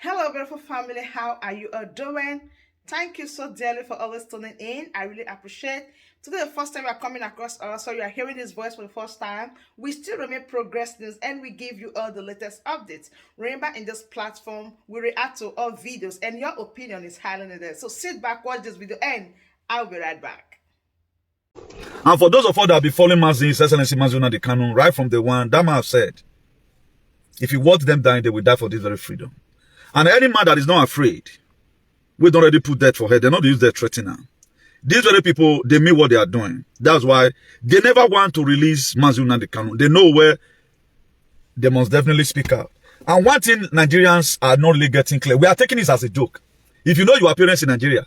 Hello, beautiful family. How are you all doing? Thank you so dearly for always tuning in. I really appreciate. Today, the first time you are coming across us, so you are hearing this voice for the first time. We still remain Progress News, and we give you all the latest updates. Remember, in this platform, we react to all videos, and your opinion is highly needed. So sit back, watch this video, and I'll be right back. And for those of us that have been following His Excellency Nnamdi Kanu right from the one, that man have said, if you watch them dying, they will die for this very freedom. And any man that is not afraid, we don't already put death for her. They're not use their threatening now. These very people, they mean what they are doing. That's why they never want to release Nnamdi Kanu. They know where they must definitely speak out. And one thing Nigerians are not really getting clear, we are taking this as a joke. If you know your appearance in Nigeria,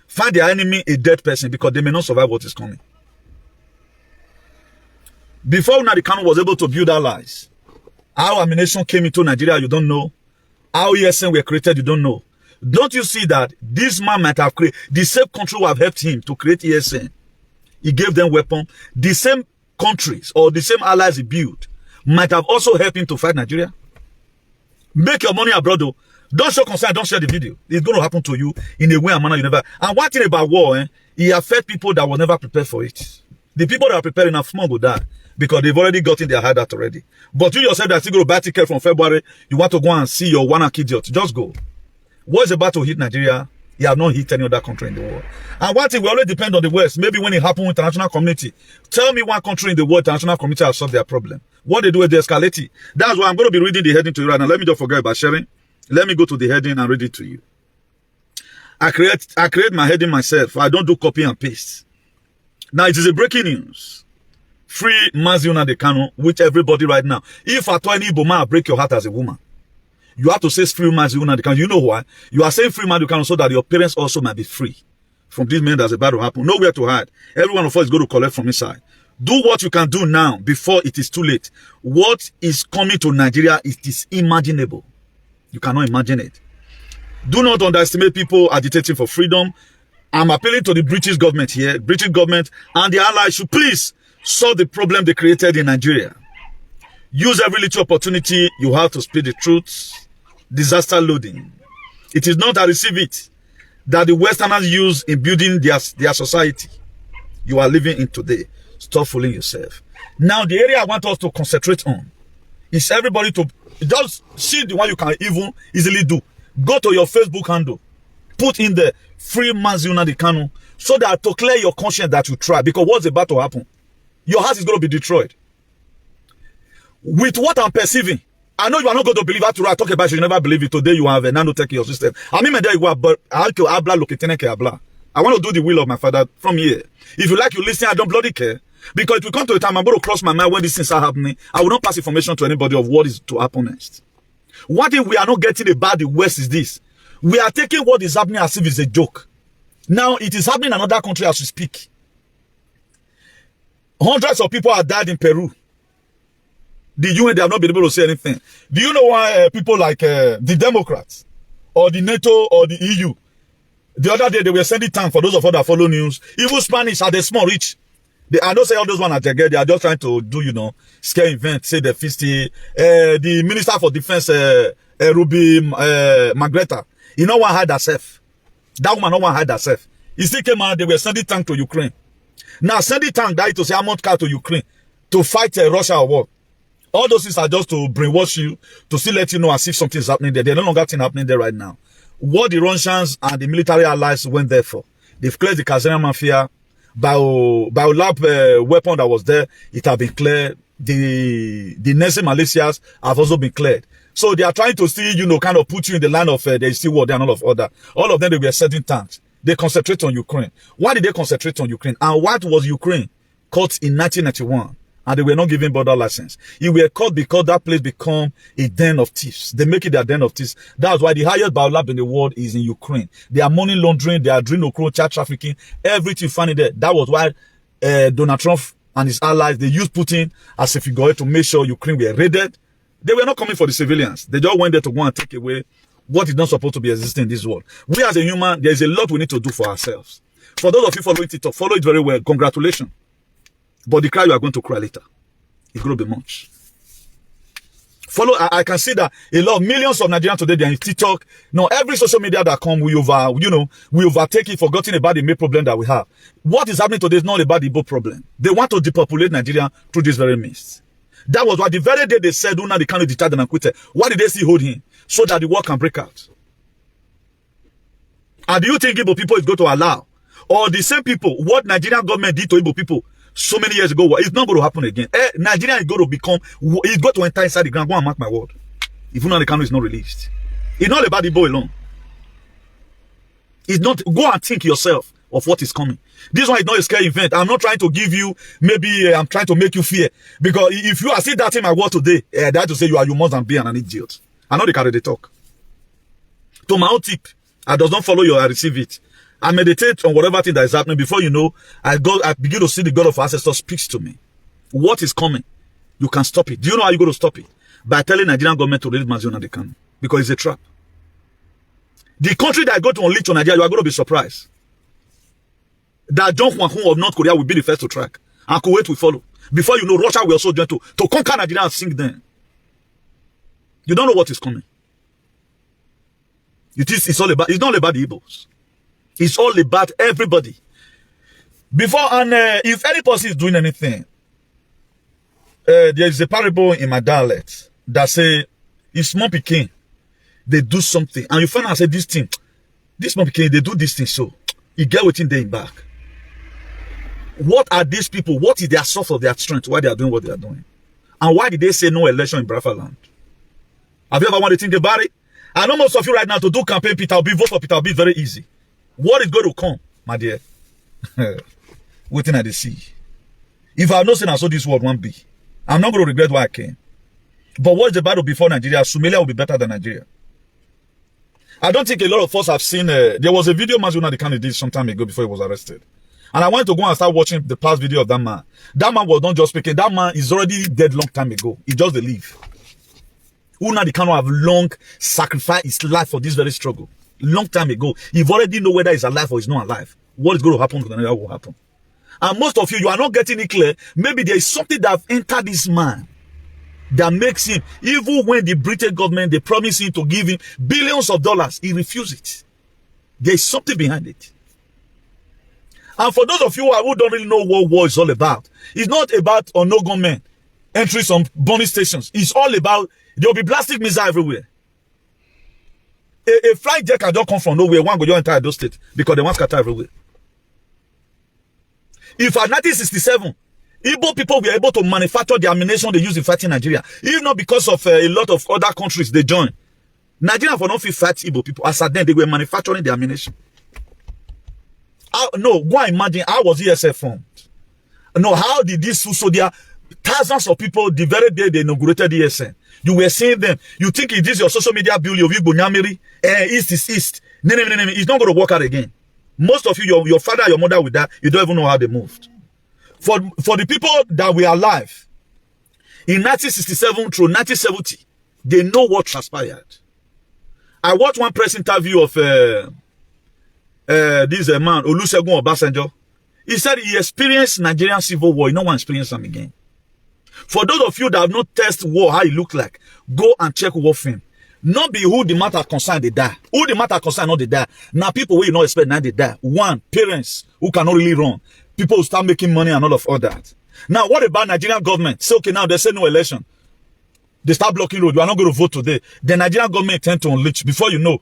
find their enemy a dead person because they may not survive what is coming. Before Nnamdi Kanu was able to build allies, how ammunition came into Nigeria, you don't know. How ESN were created, you don't know. Don't you see that this man might have created, the same country who have helped him to create ESN. He gave them weapons. The same countries or the same allies he built might have also helped him to fight Nigeria. Make your money abroad though. Don't show concern, don't share the video. It's going to happen to you in a way and manner you never. And one thing about war, it affects people that were never prepared for it. The people that are preparing are small will die because they've already gotten their hideout already. But you yourself that still go to buy ticket from February, you want to go and see your one idiot, just go. What's about to hit Nigeria? You have not hit any other country in the world. And one thing, we always depend on the West. Maybe when it happened with international community, tell me one country in the world, international community has solved their problem. What they do is they escalate it. That's why I'm going to be reading the heading to you right now. Let me just forget about sharing. Let me go to the heading and read it to you. I create my heading myself. I don't do copy and paste. Now it is a breaking news. Free Nnamdi Kanu, which everybody right now. If at all any Igbo man break your heart as a woman, you have to say free Nnamdi Kanu. You know why? You are saying free Nnamdi Kanu so that your parents also might be free from this man that's about to happen. Nowhere to hide. Every one of us is going to collect from inside. Do what you can do now before it is too late. What is coming to Nigeria, it is imaginable. You cannot imagine it. Do not underestimate people agitating for freedom. I'm appealing to the British government here. British government and the allies should please solve the problem they created in Nigeria. Use every little opportunity you have to speak the truth. Disaster loading. It is not to receive it that the Westerners use in building their society you are living in today. Stop fooling yourself. Now, the area I want us to concentrate on is everybody to just see the one you can even easily do. Go to your Facebook handle. Put in the free Nnamdi Kanu so that to clear your conscience that you try. Because what's about to happen? Your house is going to be destroyed. With what I'm perceiving, I know you are not going to believe after I talk about it, you never believe it. Today you have a nanotech in your system. I mean, but I want to do the will of my father from here. If you like, you listen, I don't bloody care. Because it will come to a time I'm going to cross my mind when these things are happening. I will not pass information to anybody of what is to happen next. One thing we are not getting about the West is this. We are taking what is happening as if it's a joke. Now, it is happening in another country as we speak. Hundreds of people have died in Peru. The UN, they have not been able to say anything. Do you know why people like the Democrats or the NATO or the EU, the other day they were sending tanks for those of us that follow news. Even Spanish are the small rich. I don't say all those ones are they are just trying to do, scare event, say the 50. The Minister for Defense, Ruby Magreta, no one hide herself. That woman no one hide herself. He still came out, they were sending tank to Ukraine. Now, sending tank died to say amount car to Ukraine to fight Russia or war. All those things are just to brainwash you, to still let you know as if something is happening there. There's no longer thing happening there right now. What the Russians and the military allies went there for. They've cleared the Kazarian Mafia. Biolab weapon that was there, it have been cleared. The Nazi militias have also been cleared. So they are trying to still, kind of put you in the line of there is still war there and all of other. All of them, they were sending tanks. They concentrate on Ukraine. Why did they concentrate on Ukraine? And what was Ukraine caught in 1991? And they were not given border license. It were caught because that place become a den of thieves. They make it their den of thieves. That's why the highest biolab in the world is in Ukraine. They are money laundering, they are adrenochrome, child trafficking, everything funny there. That was why Donald Trump and his allies, they used Putin as a figure to make sure Ukraine were raided. They were not coming for the civilians. They just went there to go and take away what is not supposed to be existing in this world. We as a human, there is a lot we need to do for ourselves. For those of you following TikTok, follow it very well. Congratulations. But the cry you are going to cry later, it's going to be much. Follow, I can see that a lot of millions of Nigerians today, they're in TikTok. No, every social media that come, we overtake it, forgetting about the main problem that we have. What is happening today is not about the Igbo problem. They want to depopulate Nigeria through this very means. That was why the very day they said, Nnamdi Kanu discharged and acquitted. Why did they still hold him? So that the war can break out. And do you think Igbo people is going to allow? Or the same people, what Nigerian government did to Igbo people so many years ago, it's not going to happen again. Nigeria is going to become, it's going to enter inside the ground. Go and mark my word. If Nnamdi Kanu is not released. It's not about Igbo alone. It's not, go and think yourself of what is coming. This one is not a scary event. I'm not trying to give you, maybe I'm trying to make you fear. Because if you are still doubting my word today, they have to say you must be an idiot. I know they carry the talk. To my own tip, I does not follow you, I receive it. I meditate on whatever thing that is happening. Before you know, I begin to see the God of ancestors speaks to me. What is coming? You can stop it. Do you know how you go to stop it? By telling Nigerian government to release Nnamdi Kanu. Because it's a trap. The country that I go to unleash on Nigeria, you are going to be surprised. That John Huang of North Korea will be the first to track. And Kuwait will follow. Before you know, Russia will also join to conquer Nigeria and sink them. You don't know what is coming. It's not about the Igbos. It's all about everybody. If any person is doing anything, there is a parable in my dialect that say, if small pikin, they do something, and you find out and say this small pikin, they do this thing, so you get within their back. What are these people? What is their source of their strength? Why they are doing what they are doing? And why did they say no election in Biafra land? Have you ever wanted to think about it? I know most of you right now to do campaign Peter Obi, vote for Peter Obi, very easy. What is going to come, my dear? Waiting at the sea. If I have not seen I saw this world won't be, I'm not going to regret why I came. But what is the battle before Nigeria? Somalia will be better than Nigeria. I don't think a lot of us have seen, there was a video Nnamdi Kanu did some time ago before he was arrested. And I went to go and start watching the past video of that man. That man was not just speaking. That man is already dead long time ago. He just leave. Nnamdi Kanu have long sacrificed his life for this very struggle. Long time ago. You've already know whether he's alive or he's not alive. What is going to happen to Nigeria will happen. And most of you are not getting it clear. Maybe there is something that have entered this man that makes him, even when the British government, they promise him to give him billions of dollars, he refuses it. There is something behind it. And for those of you who don't really know what war is all about, it's not about no government entering some burning stations. It's all about, there will be blasting missiles everywhere. A flying jet can just come from nowhere. One go just enter those states because they want scatter everywhere. If at 1967, Igbo people were able to manufacture the ammunition they use in fighting Nigeria, even not because of a lot of other countries they joined, Nigeria for not fight Igbo people. As at then, they were manufacturing the ammunition. No, go and imagine how was ESF formed? No, how did this so there thousands of people the very day they inaugurated ESN? You were seeing them. You think it is your social media bill, your Igbo Nyamiri, East is East. No, it's not going to work out again. Most of you, your father, your mother with that, you don't even know how they moved. For the people that were alive in 1967 through 1970, they know what transpired. I watched one press interview of this man, Olusegun Obasanjo. He said he experienced Nigerian civil war. You no one experienced them again. For those of you that have not tested war, how it look like, go and check war film. Not be who the matter concerned, they die. Who the matter concerned, not they die. Now people will not expect, now they die. One, parents who cannot really run. People will start making money and all of all that. Now, what about Nigerian government? Say, okay, now they say no election. They start blocking road. You are not going to vote today. The Nigerian government tend to unleash. Before you know,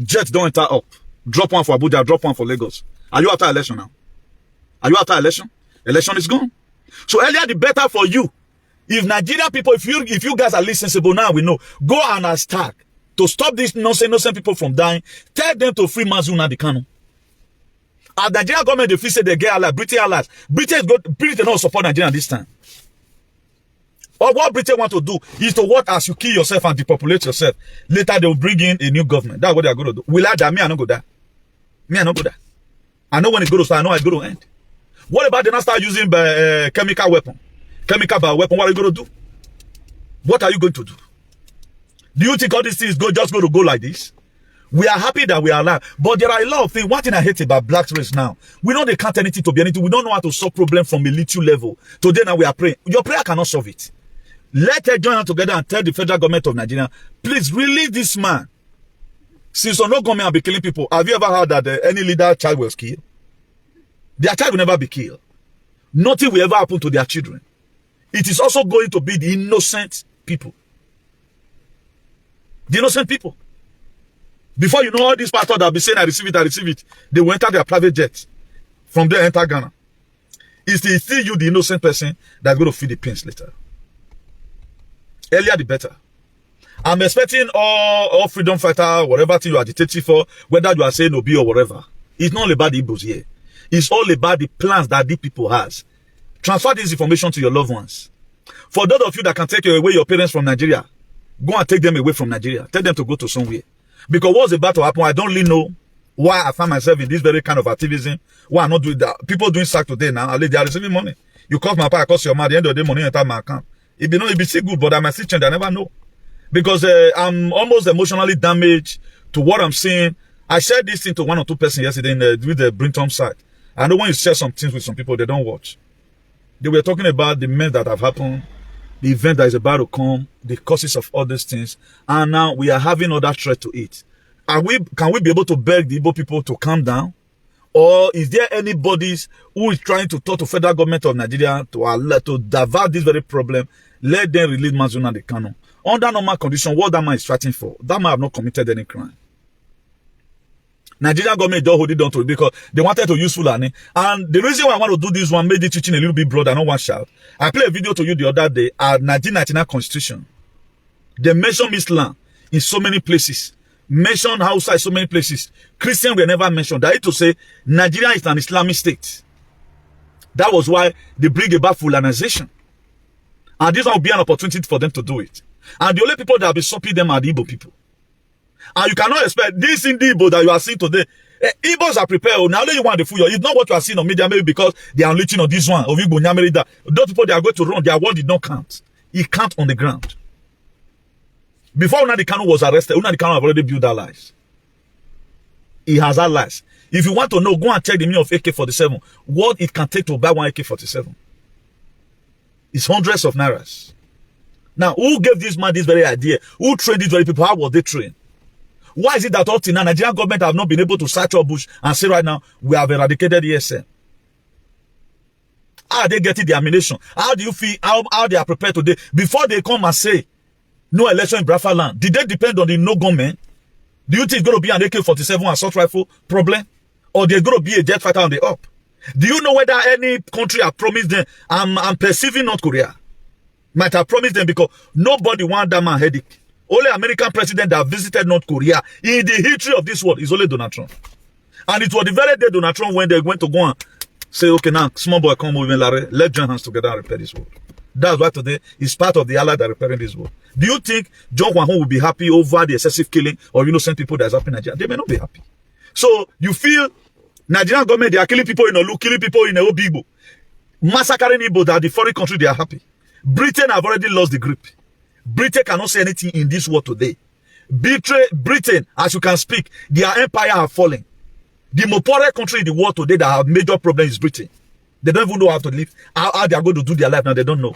jets don't enter up. Drop one for Abuja, drop one for Lagos. Are you after election now? Are you after election? Election is gone. So earlier the better for you. If Nigerian people, if you guys are listenable now, we know. Go and attack to stop this nonsense people from dying. Tell them to free Nnamdi Kanu. As Nigerian government, they feel say they get allies, British allies. Britain don't support Nigeria this time. Or what Britain want to do is to what as you kill yourself and depopulate yourself. Later they will bring in a new government. That's what they are going to do. Will I die? Me, I don't go there. Me, I don't go there. I know when it's going to start. I know it's going to end. What about they not start using chemical weapon? Chemical weapon, what are you going to do? What are you going to do? Do you think all these things just going to go like this? We are happy that we are alive. But there are a lot of things. One thing I hate about black race now, we know they can't anything to be anything. We don't know how to solve problems from a little level. Today now we are praying. Your prayer cannot solve it. Let us join hands together and tell the federal government of Nigeria, please release this man. Since no government will be killing people, have you ever heard that any leader child was killed? Their child will never be killed. Nothing will ever happen to their children. It is also going to be the innocent people. The innocent people. Before you know, all these pastors that will be saying, I receive it, they will enter their private jet. From there, enter Ghana. It's still you, the innocent person, that's going to feel the pains later. Earlier, the better. I'm expecting all freedom fighter, whatever thing you are agitating for, whether you are saying Obi or whatever. It's not all about the Igbos here. It's all about the plans that the people has. Transfer this information to your loved ones. For those of you that can take away your parents from Nigeria, go and take them away from Nigeria. Tell them to go to somewhere. Because what's about to happen, I don't really know why I find myself in this very kind of activism. Why I'm not doing that. People doing sack today now, they are receiving money. You cost my power, I cost your money. At the end of the day, money enter my account. It be still good, but I might still change. I never know. Because I'm almost emotionally damaged to what I'm seeing. I shared this thing to 1 or 2 persons yesterday with the Brinton side. I know when you share some things with some people, they don't watch. They were talking about the mess that have happened, the event that is about to come, the causes of all these things, and now we are having other threat to it. Can we be able to beg the Igbo people to calm down? Or is there anybody who is trying to talk to federal government of Nigeria to divert this very problem? Let them release Nnamdi Kanu. Under normal condition, what that man is fighting for, that man have not committed any crime. Nigerian government don't hold it down to it because they wanted to use Fulani. And the reason why I want to do this one, made it teaching a little bit broad and not one shout. I played a video to you the other day at 1999 Constitution. They mentioned Islam in so many places. Mentioned Hausa in so many places. Christian were never mentioned. That is to say, Nigeria is an Islamic state. That was why they bring about Fulanization. And this one will be an opportunity for them to do it. And the only people that will be stopping them are the Igbo people. And you cannot expect this in the Igbo that you are seeing today. Igbos are prepared. Now you want the food. It's not what you are seeing on media, maybe because they are reaching on this one. Of Igbo, that. Those people, they are going to run. Their word did not count. It count on the ground. Before Nnamdi Kanu was arrested, Nnamdi Kanu have already built allies. He has allies. If you want to know, go and check the meaning of AK-47. What it can take to buy one AK-47. It's hundreds of nairas. Now, who gave this man this very idea? Who trained these very people? How were they trained? Why is it that all till now, Nigerian government have not been able to search our bush and say right now, we have eradicated ESN? How are they getting the ammunition? How do you feel, how they are prepared today? Before they come and say, no election in Biafra land, did they depend on the no government? Do you think it's going to be an AK-47 assault rifle problem? Or there's going to be a jet fighter on the up? Do you know whether any country have promised them? I'm perceiving North Korea might have promised them because nobody want that man headache. Only American president that visited North Korea in the history of this world is only Donald Trump. And it was the very day Donald Trump when they went to go and say, okay, now, small boy, come over, let's join hands together and repair this world. That's why today is part of the ally that repairing this world. Do you think John Hwang will be happy over the excessive killing of innocent people that's happening in Nigeria? They may not be happy. So you feel Nigerian government, they are killing people in Olu, killing people in Obibo, massacring Igbo that the foreign country, they are happy. Britain have already lost the grip. Britain cannot say anything in this world today. Britain, as you can speak, their empire have fallen. The most poorest country in the world today that have major problems is Britain. They don't even know how to live, how they are going to do their life now, they don't know.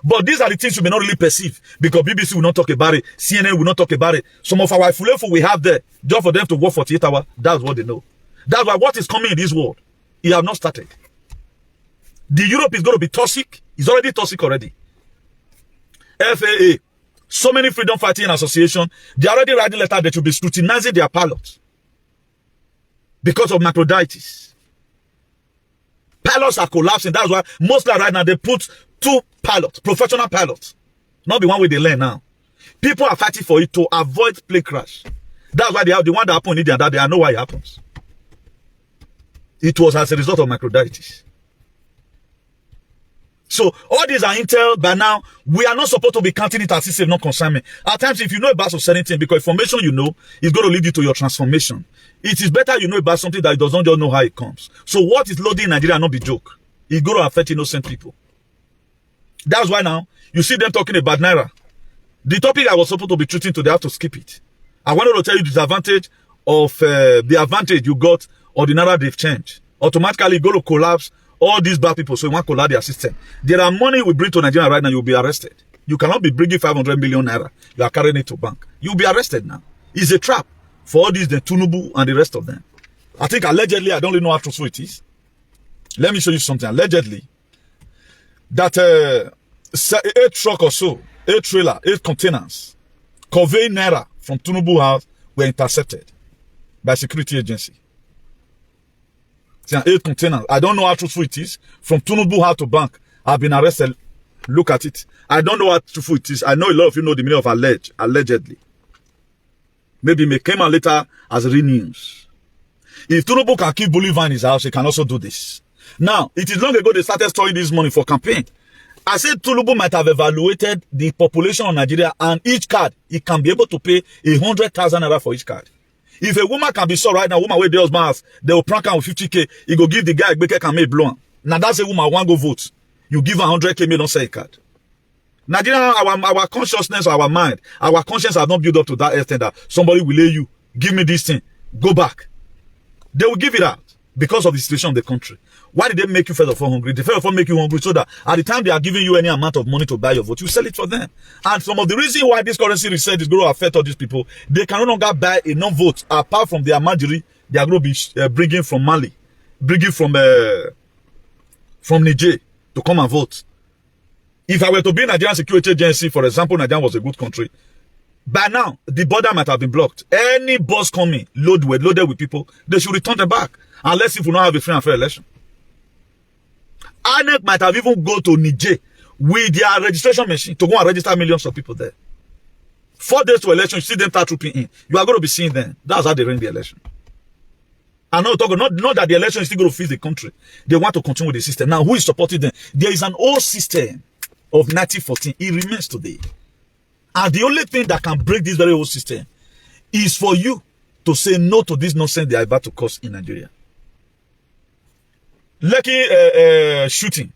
But these are the things you may not really perceive because BBC will not talk about it, CNN will not talk about it. Some of our fulefu we have there, just for them to work 48 hours, that's what they know. That's why what is coming in this world, it have not started. The Europe is going to be toxic, it's already toxic already. FAA, so many freedom fighting associations, they already writing letter that should be scrutinizing their pilots because of microditis. Pilots are collapsing. That's why mostly right now they put 2 pilots, professional pilots, not the one way they learn now. People are fighting for it to avoid plane crash. That's why they have the one that happened in India. That they know why it happens. It was as a result of microditis. So all these are intel. By now, we are not supposed to be counting it as if not consignment. At times, if you know about certain things, because information you know is going to lead you to your transformation. It is better you know about something that does not just know how it comes. So what is loading in Nigeria not be joke. It's going to affect innocent people. That's why now you see them talking about Naira. The topic I was supposed to be treating today, I have to skip it. I wanted to tell you the disadvantage of the advantage you got or the Naira they've changed. Automatically go to collapse all these bad people, so you want to collapse their system. There are money we bring to Nigeria right now, you'll be arrested. You cannot be bringing 500 million naira. You are carrying it to bank. You'll be arrested now. It's a trap for all these, the Tinubu and the rest of them. I think allegedly, I don't really know how truthful it is. Let me show you something. Allegedly, that 8 truck or so, 8 trailer, 8 containers conveying naira from Tinubu house were intercepted by security agency. 8 containers. I don't know how truthful it is. From Tinubu house to bank, I've been arrested. Look at it. I don't know how truthful it is. I know a lot of you know the meaning of allegedly. Maybe it may come out later as real news. If Tinubu can keep bullying in his house, he can also do this. Now, it is long ago they started storing this money for campaign. I said Tinubu might have evaluated the population of Nigeria, and each card, he can be able to pay 100,000 naira for each card. If a woman can be so right now, woman with the husband, they will prank her with 50k, he go give the guy a bake and make blow. Now that's a woman want go vote. You give her 100k, don't say a card. Nigeria, our consciousness, our mind, our conscience have not built up to that extent that somebody will lay you, give me this thing, go back. They will give it out because of the situation of the country. Why did they make you first of all hungry? They first of all make you hungry so that at the time they are giving you any amount of money to buy your vote, you sell it for them. And some of the reason why this currency reset is going to affect all these people, they can no longer buy enough votes apart from the Amajiri they are going to be bringing from Mali, bringing from Niger to come and vote. If I were to be Nigerian security agency, for example, Nigeria was a good country, by now, the border might have been blocked. Any bus coming, loaded with people, they should return them back. Unless if we don't have a free and fair election. INEC might have even go to Niger with their registration machine to go and register millions of people there. 4 days to election, you see them start trooping in. You are going to be seeing them. That's how they ran the election. I'm not talking, not that the election is still going to fix the country. They want to continue with the system. Now, who is supporting them? There is an old system of 1914. It remains today. And the only thing that can break this very old system is for you to say no to this nonsense they are about to cause in Nigeria. Lucky shooting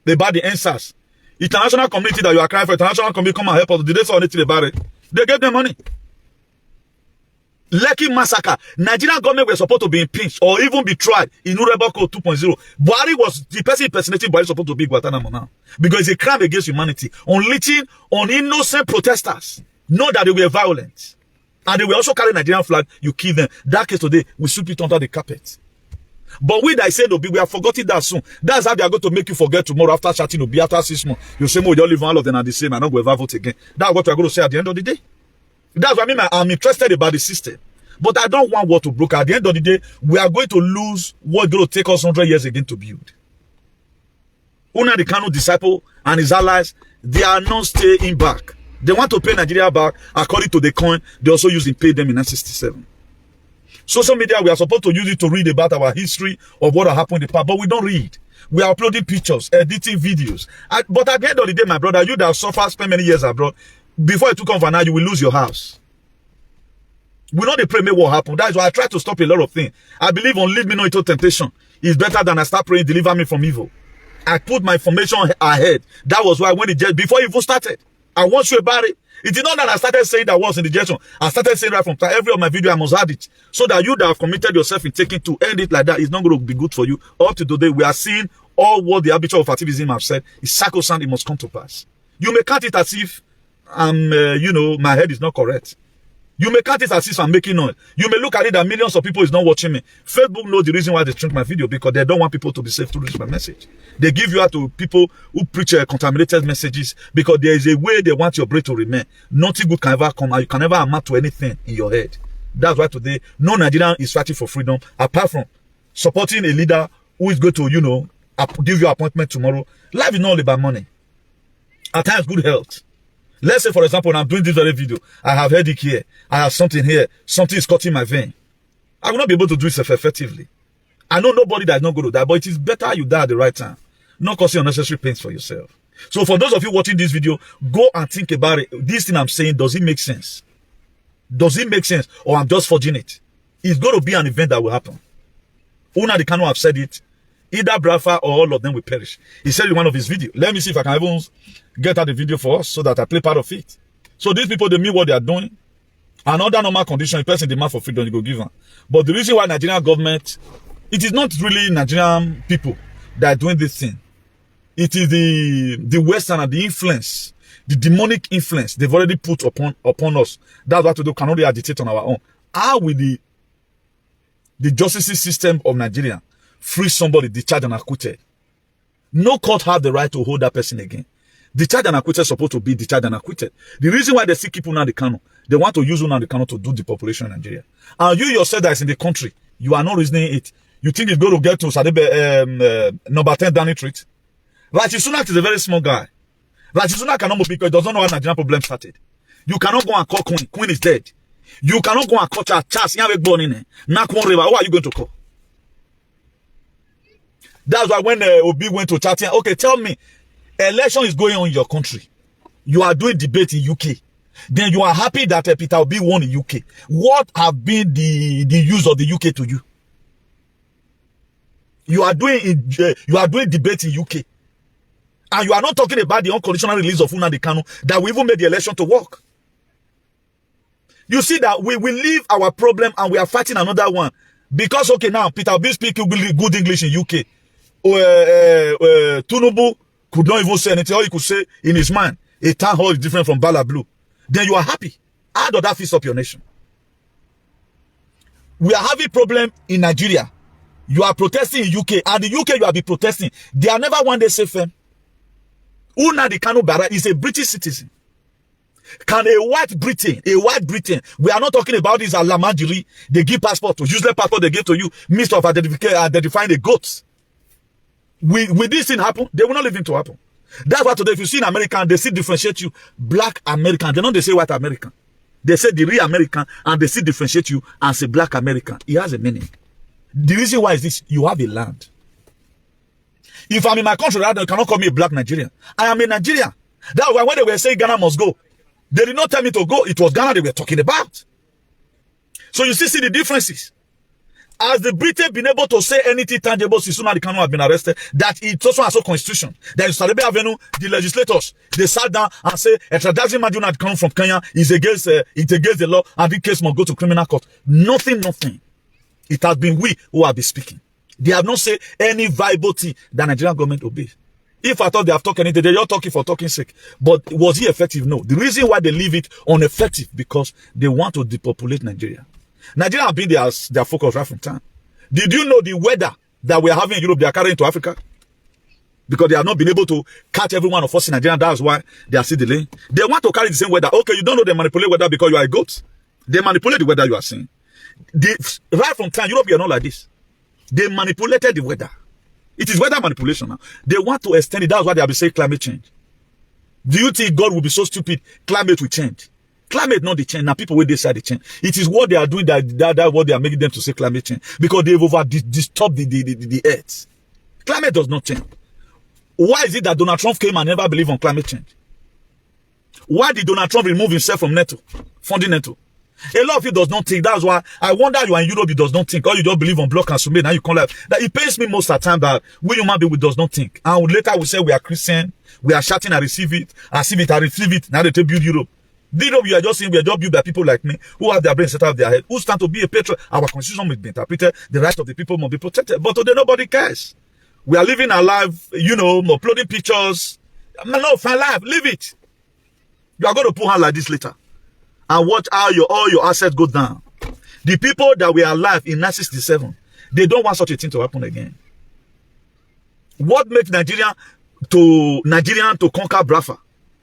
about the NSAS. International community that you are crying for, international community come and help us. Did they say anything about it? They gave them money. Lucky massacre. Nigerian government were supposed to be impeached or even be tried in Nuremberg Code 2.0. Buhari was the person impersonating Buhari supposed to be Guantanamo now. Because it's a crime against humanity. Unleashing on innocent protesters. Know that they were violent. And they were also carrying Nigerian flag. You kill them. That case today, we sweep it under the carpet. But we that said Obi, we have forgotten that soon. That's how they are going to make you forget tomorrow after chatting Obi after 6 months. You say, you don't live all of them are the same. I'm not going to ever vote again. That's what we are going to say at the end of the day. That's what I mean. I'm interested about the system. But I don't want war to broke. At the end of the day, we are going to lose what's going to take us 100 years again to build. Nnamdi Kanu disciple and his allies, they are not staying back. They want to pay Nigeria back according to the coin they also used to pay them in 1967. Social media, we are supposed to use it to read about our history of what happened in the past, but we don't read. We are uploading pictures, editing videos. But at the end of the day, my brother, you that have suffered, spent many years abroad, before you took on for now, you will lose your house. We know the pray may what happen. That is why I try to stop a lot of things. I believe on lead me not into temptation is better than I start praying, deliver me from evil. I put my information ahead. That was why when it just before it even started, I want you about it. It is not that I started saying that was in the injection. I started saying right from every of my video, I must add it. So that you that have committed yourself in taking to end it like that is not going to be good for you. Up to today, we are seeing all what the arbiter of activism have said is sacrosanct, it must come to pass. You may count it as if my head is not correct. You may count it as if I'm making noise. You may look at it that millions of people is not watching me. Facebook knows the reason why they shrink my video because they don't want people to be safe to reach my message. They give you out to people who preach contaminated messages because there is a way they want your brain to remain. Nothing good can ever come and you can never amount to anything in your head. That's why today, no Nigerian is fighting for freedom apart from supporting a leader who is going to, give you an appointment tomorrow. Life is not all about money. At times, good health. Let's say, for example, when I'm doing this very video, I have headache here, I have something here, something is cutting my vein. I will not be able to do it effectively. I know nobody that is not going to die, but it is better you die at the right time, not causing unnecessary pains for yourself. So for those of you watching this video, go and think about it. This thing I'm saying, does it make sense? Does it make sense? Or I'm just forging it? It's going to be an event that will happen. Nnamdi Kanu have said it. Either Brafa or all of them will perish. He said in one of his videos. Let me see if I can even get out the video for us so that I play part of it. So these people, they mean what they are doing. And under normal condition, a person demand for freedom, you go give them. But the reason why Nigerian government, it is not really Nigerian people that are doing this thing. It is the Western and the influence the demonic influence they've already put upon us. That's what we do. Cannot really agitate on our own. How will the justice system of Nigeria free somebody discharged and acquitted? No court have the right to hold that person again. Discharged and acquitted is supposed to be discharged and acquitted. The reason why they still keep Nnamdi Kanu, they want to use Nnamdi Kanu to do the population in Nigeria. And you yourself that is in the country, you are not reasoning it. You think it's going to get to number 10 Downing Street? Raji Sunak is a very small guy. Raji Sunak cannot move because he doesn't know how Nigerian problem started. You cannot go and call Queen. Queen is dead. You cannot go and call Charles. Who are you going to call? That's why when Obi went to chat, okay, tell me, election is going on in your country. You are doing debate in UK. Then you are happy that Peter Obi won in UK. What have been the use of the UK to you? You are doing debate in UK. And you are not talking about the unconditional release of Nnamdi Kanu that we even made the election to work. You see that we leave our problem and we are fighting another one. Because, okay, now, Peter Obi speaking good English in UK. Tinubu could not even say anything. All he could say in his mind, a town hall is different from Bala Blue. Then you are happy. How does that fix up your nation? We are having problem in Nigeria. You are protesting in UK. And the UK you have been protesting. They are never one day safe. Nnamdi Kanu Bara is a British citizen. Can a white Britain, we are not talking about this Alamajiri, they give passport to, useless passport they give to you, means of identifying the goats. Will this thing happen? They will not leave it to happen. That's why today, if you see in American, they still differentiate you, black American. They don't say white American. They say the real American, and they still differentiate you and say black American. It has a meaning. The reason why is this, you have a land. If I'm in my country, they cannot call me a black Nigerian. I am a Nigerian. That's why when they were saying Ghana must go, they did not tell me to go. It was Ghana they were talking about. So you see the differences. Has the Britain been able to say anything tangible since Nnamdi Kanu has been arrested? That it also has a constitution. That in Saturday Avenue, the legislators, they sat down and say, extraditing Nnamdi Kanu from Kenya is against the law and the case must go to criminal court. Nothing. It has been we who have been speaking. They have not said any viable thing that Nigerian government obeys. If I thought they have talked anything, they're just talking for talking sake. But was he effective? No. The reason why they leave it ineffective because they want to depopulate Nigeria. Nigeria have been their focus right from time. Did you know the weather that we are having in Europe, they are carrying to Africa? Because they have not been able to catch every one of us in Nigeria. That's why they are still delaying. They want to carry the same weather. Okay, you don't know they manipulate weather because you are a goat. They manipulate the weather you are seeing. Right from time, Europe, you are not like this. They manipulated the weather. It is weather manipulation now. They want to extend it. That's why they have been saying climate change. Do you think God will be so stupid? Climate will change. Climate not the change. Now people will decide the change. It is what they are doing that what they are making them to say climate change. Because they've disturbed the earth. Climate does not change. Why is it that Donald Trump came and never believed on climate change? Why did Donald Trump remove himself from NATO? Funding NATO? A lot of you does not think. That's why I wonder you are in Europe, you does not think. Or you don't believe on block and submit. Now you come like that. It pains me most of the time that we human beings does not think. And later we say we are Christian. We are shouting and receive it. I receive it, I receive it. Now they build Europe. The Europe you are just saying we are just built by people like me who have their brain set out of their head, who stand to be a patriot. Our constitution must be interpreted. The right of the people must be protected. But today nobody cares. We are living our life, uploading pictures. No, fine life. Leave it. You are going to put hand like this later. And watch how all your assets go down. The people that were alive in 1967, they don't want such a thing to happen again. What makes Nigerian to conquer Biafra?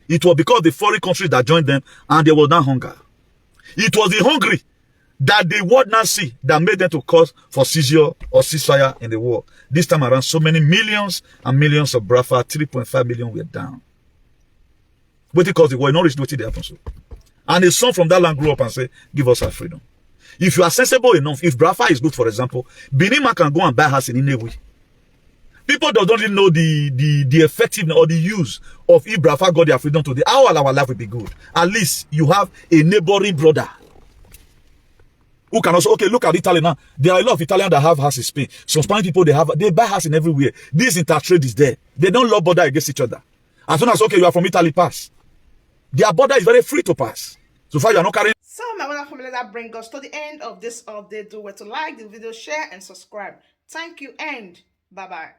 It was because the foreign countries that joined them and there was no hunger. It was the hungry that the world now see that made them to cause for seizure or ceasefire in the war. This time around, so many millions and millions of Biafra, 3.5 million were down. What it caused the war, not reach what they happen so. And a son from that land grew up and said, give us our freedom. If you are sensible enough, if Biafra is good, for example, Benin man can go and buy house in Inewi. People don't really know the effectiveness or the use of if Biafra got their freedom today. How our life will be good. At least you have a neighboring brother who can also, okay, look at Italy now. There are a lot of Italians that have house in Spain. Some Spanish people, they buy house in everywhere. This intertrade is there. They don't love border against each other. As soon as, okay, you are from Italy, pass. Their border is very free to pass. So far, you are not carrying. So, my wonderful family, that brings us to the end of this update. Do well to like the video, share, and subscribe. Thank you, and bye-bye.